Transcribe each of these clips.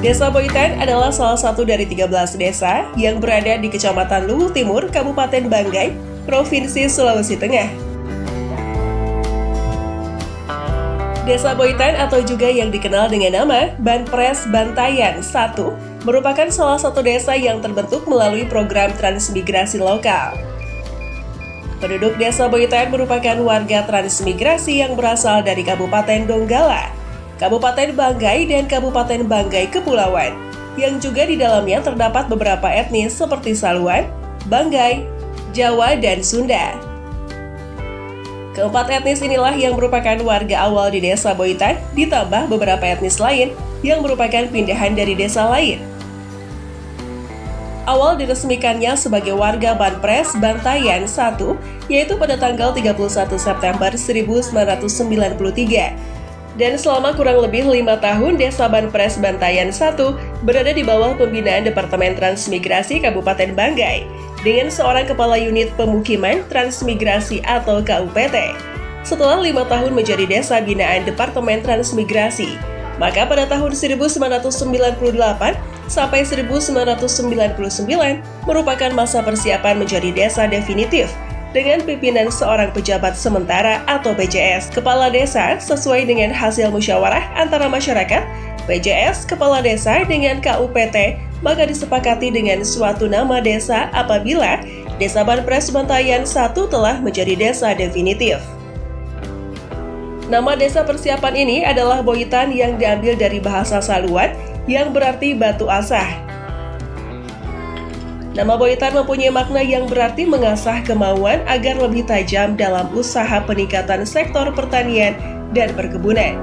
Desa Boitan adalah salah satu dari 13 desa yang berada di Kecamatan Luwuk Timur, Kabupaten Banggai, Provinsi Sulawesi Tengah. Desa Boitan atau juga yang dikenal dengan nama Banpres Bantayan 1 merupakan salah satu desa yang terbentuk melalui program transmigrasi lokal. Penduduk Desa Boitan merupakan warga transmigrasi yang berasal dari Kabupaten Donggala, Kabupaten Banggai, dan Kabupaten Banggai Kepulauan, yang juga di dalamnya terdapat beberapa etnis seperti Saluan, Banggai, Jawa, dan Sunda. Keempat etnis inilah yang merupakan warga awal di Desa Boitan, ditambah beberapa etnis lain yang merupakan pindahan dari desa lain. Awal diresmikannya sebagai warga Banpres Bantayan 1, yaitu pada tanggal 31 September 1993. Dan selama kurang lebih 5 tahun, Desa Banpres Bantayan 1 berada di bawah pembinaan Departemen Transmigrasi Kabupaten Banggai, dengan seorang kepala unit pemukiman transmigrasi atau KUPT. Setelah 5 tahun menjadi desa binaan Departemen Transmigrasi, maka pada tahun 1998 sampai 1999 merupakan masa persiapan menjadi desa definitif dengan pimpinan seorang pejabat sementara atau PJS Kepala Desa sesuai dengan hasil musyawarah antara masyarakat, PJS Kepala Desa dengan KUPT, maka disepakati dengan suatu nama desa apabila Desa Banpres Bantayan 1 telah menjadi desa definitif. Nama desa persiapan ini adalah Boitan yang diambil dari bahasa Saluan yang berarti batu asah. Nama Boitan mempunyai makna yang berarti mengasah kemauan agar lebih tajam dalam usaha peningkatan sektor pertanian dan perkebunan.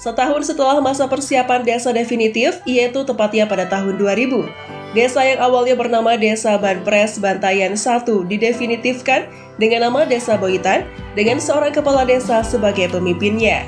Setahun setelah masa persiapan desa definitif, yaitu tepatnya pada tahun 2000, desa yang awalnya bernama Desa Banpres Bantayan 1 didefinitifkan dengan nama Desa Boitan dengan seorang kepala desa sebagai pemimpinnya.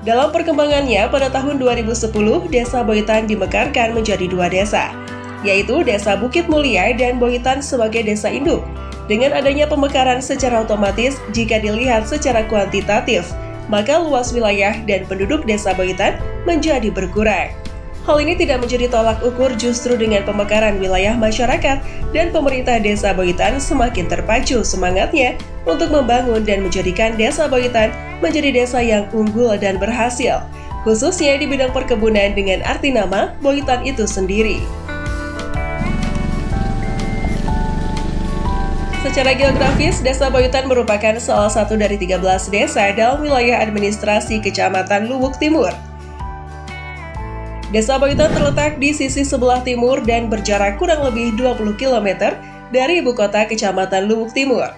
Dalam perkembangannya, pada tahun 2010, Desa Boitan dimekarkan menjadi 2 desa, yaitu Desa Bukit Mulia dan Boitan sebagai desa induk. Dengan adanya pemekaran secara otomatis, jika dilihat secara kuantitatif, maka luas wilayah dan penduduk Desa Boitan menjadi berkurang. Hal ini tidak menjadi tolak ukur, justru dengan pemekaran wilayah masyarakat dan pemerintah Desa Boitan semakin terpacu semangatnya untuk membangun dan menjadikan Desa Boitan menjadi desa yang unggul dan berhasil, khususnya di bidang perkebunan dengan arti nama Boitan itu sendiri. Secara geografis, Desa Boitan merupakan salah satu dari 13 desa dalam wilayah administrasi Kecamatan Luwuk Timur. Desa Boitan terletak di sisi sebelah timur dan berjarak kurang lebih 20 km dari ibu kota Kecamatan Luwuk Timur.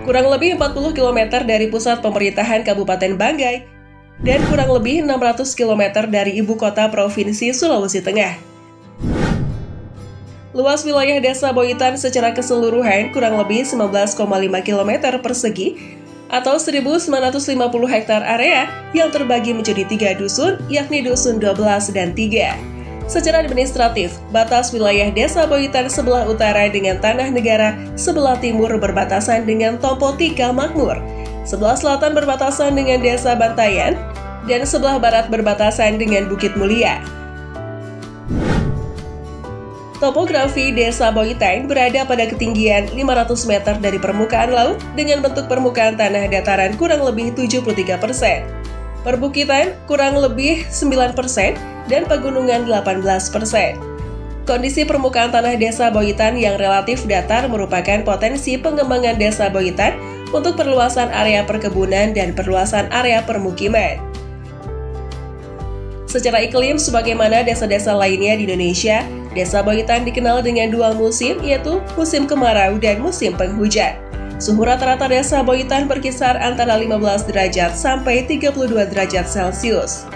Kurang lebih 40 km dari pusat pemerintahan Kabupaten Banggai dan kurang lebih 600 km dari ibu kota Provinsi Sulawesi Tengah. Luas wilayah Desa Boitan secara keseluruhan kurang lebih 19,5 km persegi atau 1.950 hektar area yang terbagi menjadi 3 dusun, yakni Dusun 12 dan 3. Secara administratif, batas wilayah Desa Boitan sebelah utara dengan Tanah Negara, sebelah timur berbatasan dengan Tompo Tika Makmur, sebelah selatan berbatasan dengan Desa Bantayan, dan sebelah barat berbatasan dengan Bukit Mulia. Topografi Desa Boitan berada pada ketinggian 500 meter dari permukaan laut dengan bentuk permukaan tanah dataran kurang lebih 73%, perbukitan kurang lebih 9%, dan pegunungan 18%. Kondisi permukaan tanah Desa Boitan yang relatif datar merupakan potensi pengembangan Desa Boitan untuk perluasan area perkebunan dan perluasan area permukiman. Secara iklim, sebagaimana desa-desa lainnya di Indonesia, Desa Boitan dikenal dengan 2 musim, yaitu musim kemarau dan musim penghujan. Suhu rata-rata Desa Boitan berkisar antara 15 derajat sampai 32 derajat Celcius.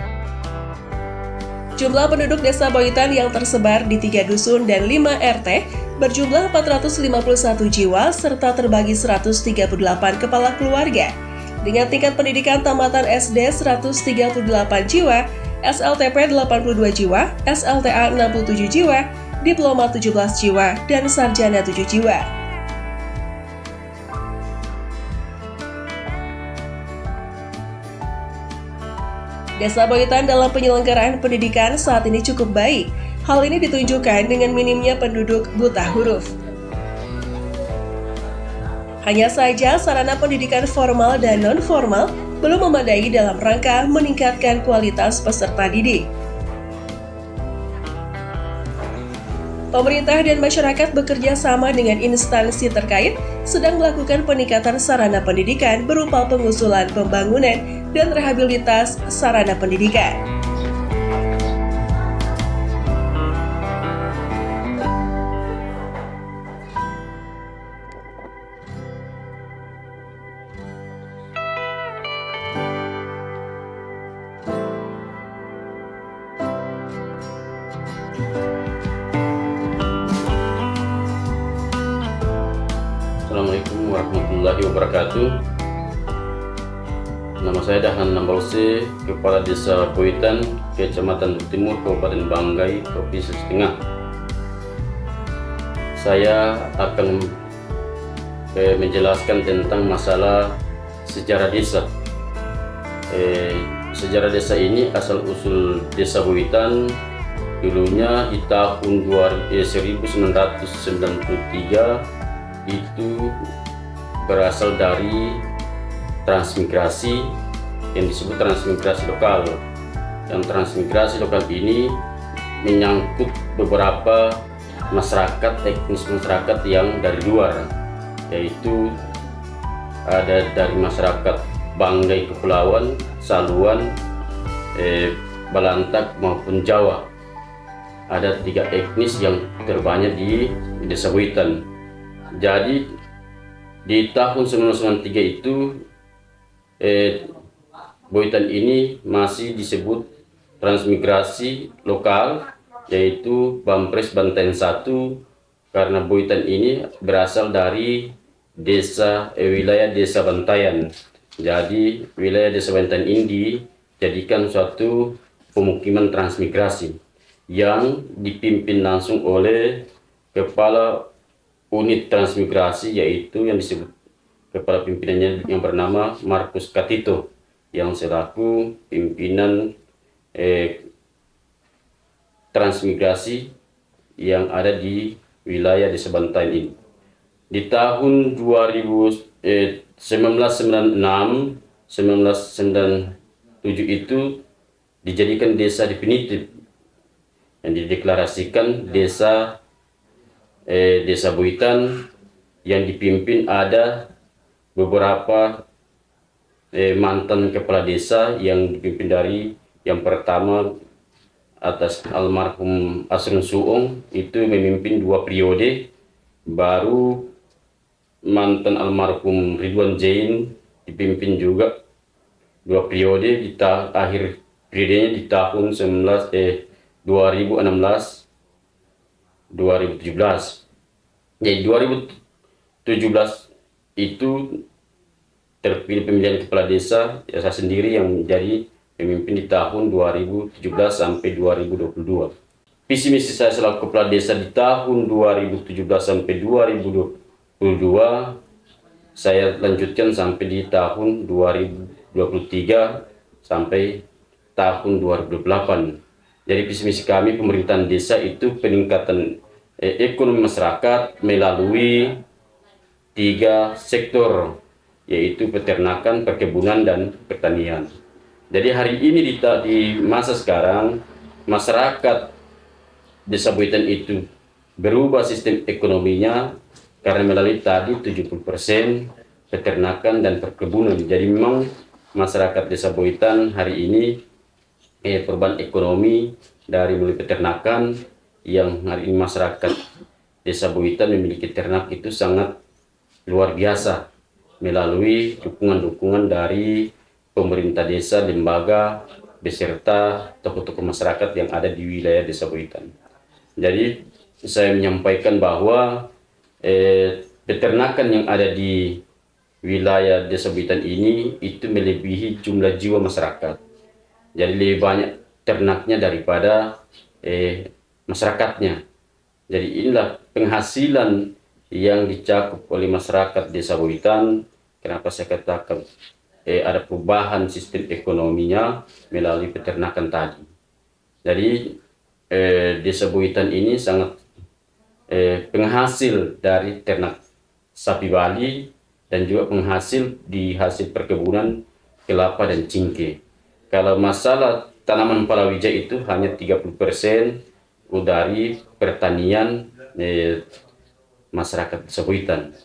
Jumlah penduduk Desa Boitan yang tersebar di 3 dusun dan 5 RT berjumlah 451 jiwa serta terbagi 138 kepala keluarga. Dengan tingkat pendidikan tamatan SD 138 jiwa, SLTP 82 jiwa, SLTA 67 jiwa, diploma 17 jiwa, dan sarjana 7 jiwa. Desa Boitan dalam penyelenggaraan pendidikan saat ini cukup baik. Hal ini ditunjukkan dengan minimnya penduduk buta huruf. Hanya saja sarana pendidikan formal dan non-formal belum memadai dalam rangka meningkatkan kualitas peserta didik. Pemerintah dan masyarakat bekerja sama dengan instansi terkait sedang melakukan peningkatan sarana pendidikan berupa pengusulan pembangunan dan rehabilitas sarana pendidikan. Assalamualaikum warahmatullahi wabarakatuh. Nama saya Dahlan Nambalse, Kepala Desa Boitan, Kecamatan Timur, Kabupaten Banggai, Provinsi Tengah. Saya akan menjelaskan tentang masalah sejarah desa. Sejarah desa ini asal usul Desa Boitan dulunya di tahun 1993 itu berasal dari transmigrasi yang disebut transmigrasi lokal. Yang transmigrasi lokal ini menyangkut beberapa masyarakat, etnis masyarakat yang dari luar, yaitu ada dari masyarakat Banggai Kepulauan, Saluan, Balantak maupun Jawa. Ada 3 etnis yang terbanyak di Desa Boitan. Jadi di tahun 1993 itu Boitan ini masih disebut transmigrasi lokal, yaitu Bampres Bantayan 1, karena Boitan ini berasal dari wilayah Desa Bantayan. Jadi wilayah Desa Bantayan ini dijadikan suatu pemukiman transmigrasi yang dipimpin langsung oleh Kepala Unit Transmigrasi, yaitu yang disebut kepala pimpinannya yang bernama Markus Katito, yang selaku pimpinan transmigrasi yang ada di wilayah Desa Bantayan ini. Di tahun 1997 itu dijadikan desa definitif yang dideklarasikan Desa Boitan, yang dipimpin ada beberapa mantan kepala desa yang dipimpin dari yang pertama atas almarhum Asrun Suong, itu memimpin 2 periode, baru mantan almarhum Ridwan Jain dipimpin juga 2 periode, di akhir periodenya di tahun 2016 2017. Jadi 2017 itu terpilih pemilihan kepala desa, ya saya sendiri yang menjadi pemimpin di tahun 2017 sampai 2022. Visi misi saya selaku kepala desa di tahun 2017 sampai 2022 saya lanjutkan sampai di tahun 2023 sampai tahun 2028. Jadi visi misi kami pemerintahan desa itu peningkatan ekonomi masyarakat melalui 3 sektor, yaitu peternakan, perkebunan, dan pertanian. Jadi hari ini di masa sekarang masyarakat Desa Boitan itu berubah sistem ekonominya karena melalui tadi 70% peternakan dan perkebunan. Jadi memang masyarakat Desa Boitan hari ini perubahan ekonomi dari mulai peternakan, yang hari ini masyarakat Desa Boitan memiliki ternak itu sangat luar biasa melalui dukungan-dukungan dari pemerintah desa, lembaga, beserta tokoh-tokoh masyarakat yang ada di wilayah Desa Boitan. Jadi saya menyampaikan bahwa peternakan yang ada di wilayah Desa Boitan ini itu melebihi jumlah jiwa masyarakat. Jadi lebih banyak ternaknya daripada masyarakatnya. Jadi inilah penghasilan yang dicakup oleh masyarakat Desa Boitan. Kenapa saya katakan ada perubahan sistem ekonominya melalui peternakan tadi. Jadi Desa Boitan ini sangat penghasil dari ternak sapi Bali dan juga penghasil di hasil perkebunan kelapa dan cingkeh. Kalau masalah tanaman palawija itu hanya 30% dari pertanian masyarakat Desa Boitan.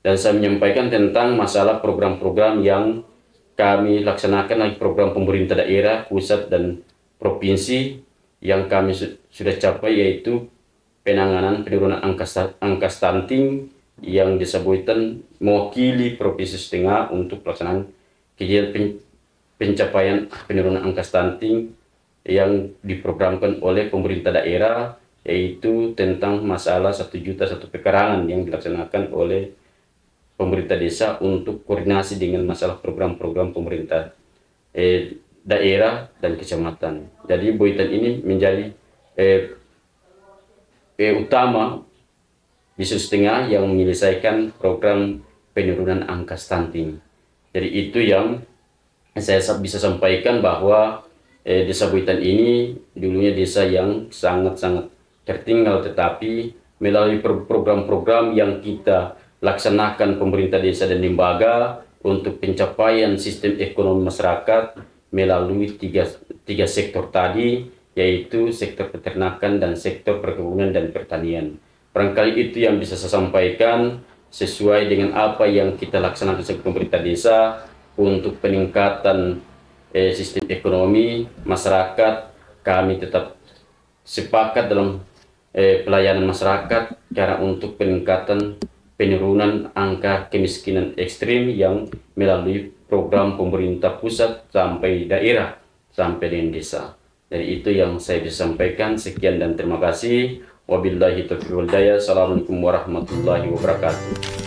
Dan saya menyampaikan tentang masalah program-program yang kami laksanakan, lagi program pemerintah daerah, pusat dan provinsi yang kami sudah capai, yaitu penanganan penurunan angka stunting yang Desa Boitan mewakili Provinsi Tengah untuk pelaksanaan kegiatan pencapaian penurunan angka stunting yang diprogramkan oleh pemerintah daerah, yaitu tentang masalah 1 juta 1 pekarangan yang dilaksanakan oleh pemerintah desa untuk koordinasi dengan masalah program-program pemerintah daerah dan kecamatan. Jadi Boitan ini menjadi utama di Sulawesi Tengah yang menyelesaikan program penurunan angka stunting. Jadi itu yang saya bisa sampaikan, bahwa Desa Boitan ini dulunya desa yang sangat-sangat tertinggal, tetapi melalui program-program yang kita laksanakan pemerintah desa dan lembaga untuk pencapaian sistem ekonomi masyarakat melalui tiga sektor tadi, yaitu sektor peternakan dan sektor perkebunan dan pertanian. Barangkali itu yang bisa saya sampaikan sesuai dengan apa yang kita laksanakan sebagai pemerintah desa untuk peningkatan sistem ekonomi masyarakat. Kami tetap sepakat dalam pelayanan masyarakat karena untuk peningkatan penurunan angka kemiskinan ekstrim yang melalui program pemerintah pusat sampai daerah sampai dengan desa. Jadi itu yang saya bisa sampaikan. Sekian dan terima kasih. Wabillahi taufiq wal hidayah. Assalamualaikum warahmatullahi wabarakatuh.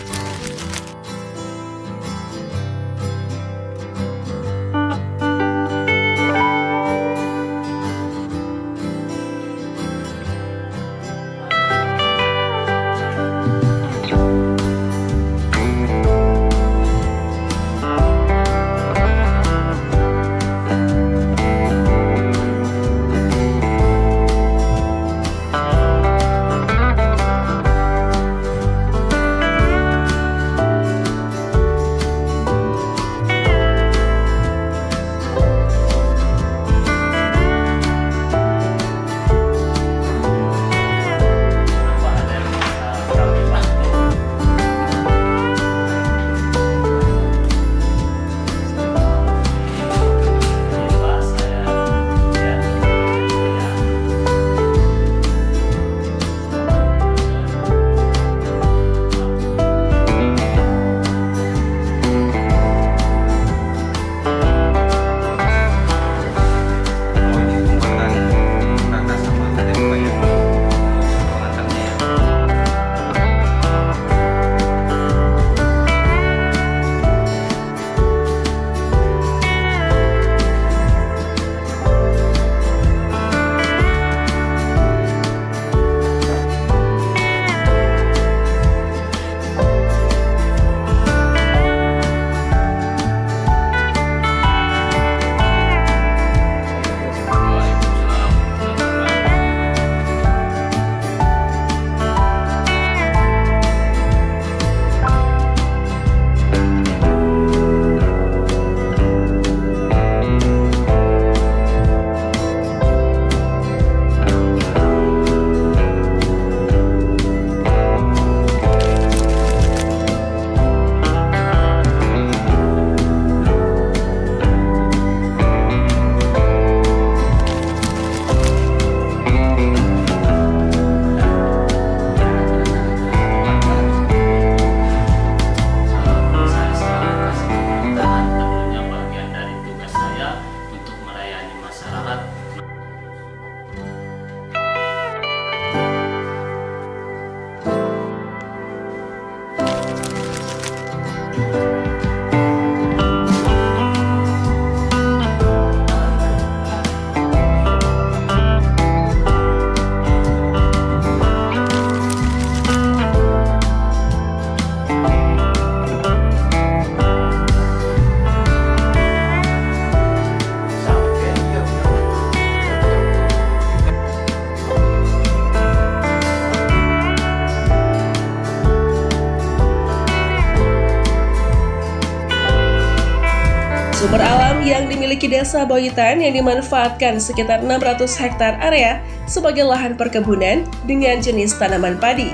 Sumber alam yang dimiliki Desa Boitan yang dimanfaatkan sekitar 600 hektar area sebagai lahan perkebunan dengan jenis tanaman padi,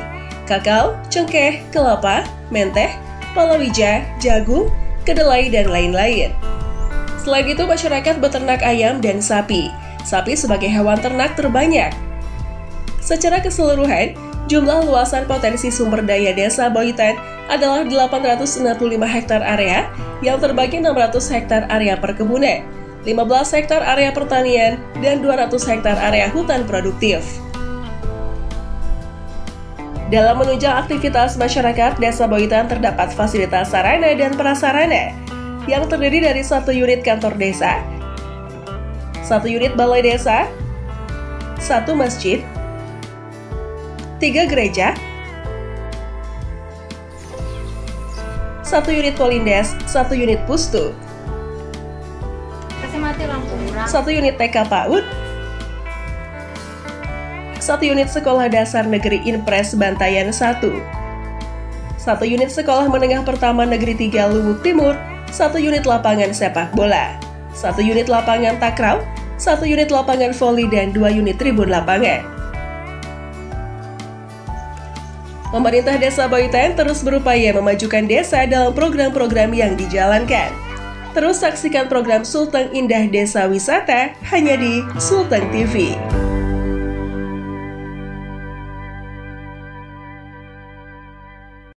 kakao, cengkeh, kelapa, menteh, palawija, jagung, kedelai, dan lain-lain. Selain itu, masyarakat beternak ayam dan sapi. Sapi sebagai hewan ternak terbanyak. Secara keseluruhan, jumlah luasan potensi sumber daya Desa Boitan adalah 865 hektar area yang terbagi 600 hektar area perkebunan, 15 hektar area pertanian, dan 200 hektar area hutan produktif. Dalam menunjang aktivitas masyarakat, Desa Boitan terdapat fasilitas sarana dan prasarana yang terdiri dari 1 unit kantor desa, 1 unit balai desa, 1 masjid, 3 gereja, 1 unit polindes, 1 unit pustu, 1 unit TK PAUD, 1 unit sekolah dasar negeri Impres Bantayan 1, 1 unit sekolah menengah pertama negeri 3 Luwuk Timur, 1 unit lapangan sepak bola, 1 unit lapangan takraw, 1 unit lapangan voli, dan 2 unit tribun lapangan. Pemerintah Desa Boitan terus berupaya memajukan desa dalam program-program yang dijalankan. Terus saksikan program Sultan Indah Desa Wisata hanya di Sultan TV.